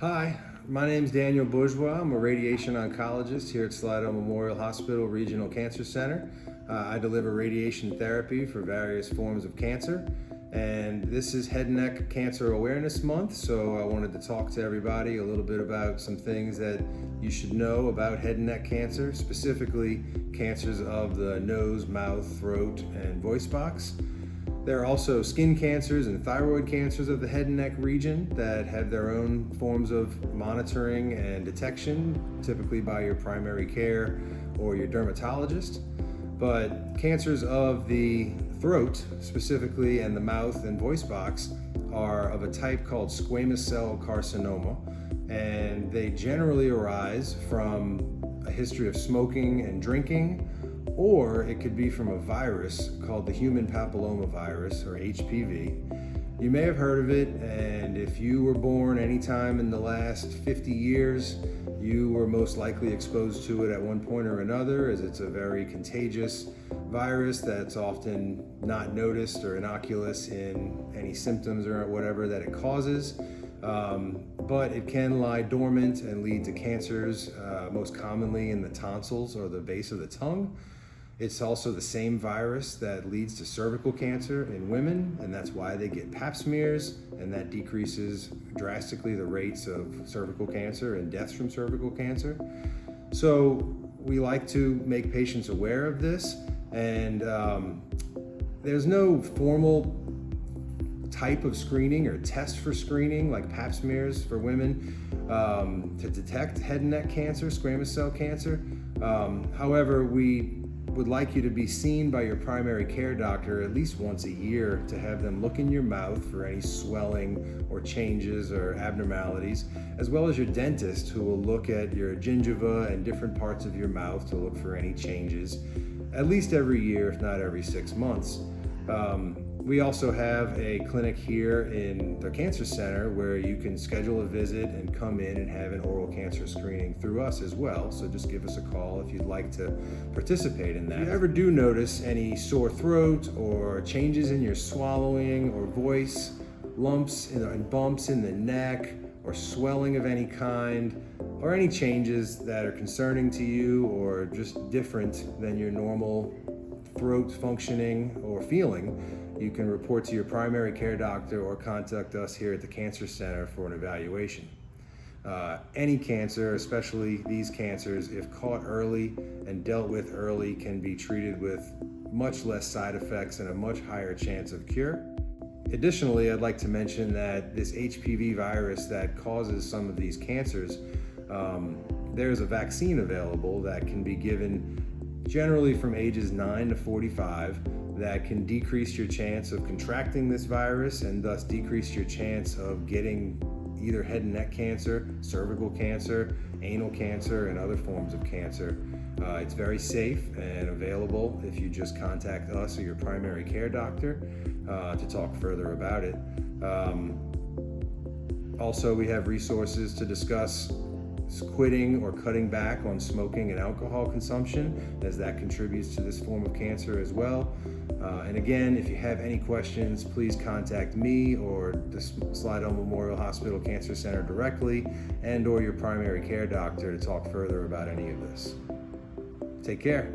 Hi, my name is Daniel Bourgeois. I'm a radiation oncologist here at Slidell Memorial Hospital Regional Cancer Center. I deliver radiation therapy for various forms of cancer, and this is Head and Neck Cancer Awareness Month, so I wanted to talk to everybody a little bit about some things that you should know about head and neck cancer, specifically cancers of the nose, mouth, throat, and voice box. There are also skin cancers and thyroid cancers of the head and neck region that have their own forms of monitoring and detection, typically by your primary care or your dermatologist. But cancers of the throat, specifically, and the mouth and voice box are of a type called squamous cell carcinoma, and they generally arise from a history of smoking and drinking, or it could be from a virus called the human papillomavirus, or HPV. You may have heard of it, and if you were born anytime in the last 50 years, you were most likely exposed to it at one point or another, as it's a very contagious virus that's often not noticed or innocuous in any symptoms or whatever that it causes. But it can lie dormant and lead to cancers, most commonly in the tonsils or the base of the tongue. It's also the same virus that leads to cervical cancer in women, and that's why they get pap smears, and that decreases drastically the rates of cervical cancer and deaths from cervical cancer. So we like to make patients aware of this, and there's no formal type of screening or test for screening like pap smears for women to detect head and neck cancer, squamous cell cancer. However, we would like you to be seen by your primary care doctor at least once a year to have them look in your mouth for any swelling or changes or abnormalities, as well as your dentist, who will look at your gingiva and different parts of your mouth to look for any changes at least every year, if not every 6 months. We also have a clinic here in the cancer center where you can schedule a visit and come in and have an oral cancer screening through us as well. So just give us a call if you'd like to participate in that. If you ever do notice any sore throat or changes in your swallowing or voice, lumps and bumps in the neck, or swelling of any kind, or any changes that are concerning to you or just different than your normal throat functioning or feeling, you can report to your primary care doctor or contact us here at the Cancer Center for an evaluation. Any cancer, especially these cancers, if caught early and dealt with early, can be treated with much less side effects and a much higher chance of cure. Additionally, I'd like to mention that this HPV virus that causes some of these cancers, there's a vaccine available that can be given generally from ages 9 to 45 that can decrease your chance of contracting this virus and thus decrease your chance of getting either head and neck cancer, cervical cancer, anal cancer, and other forms of cancer. It's very safe and available if you just contact us or your primary care doctor to talk further about it. Also, we have resources to discuss quitting or cutting back on smoking and alcohol consumption, as that contributes to this form of cancer as well. And again, if you have any questions, please contact me or the Slidell Memorial Hospital Cancer Center directly, and or your primary care doctor to talk further about any of this. Take care.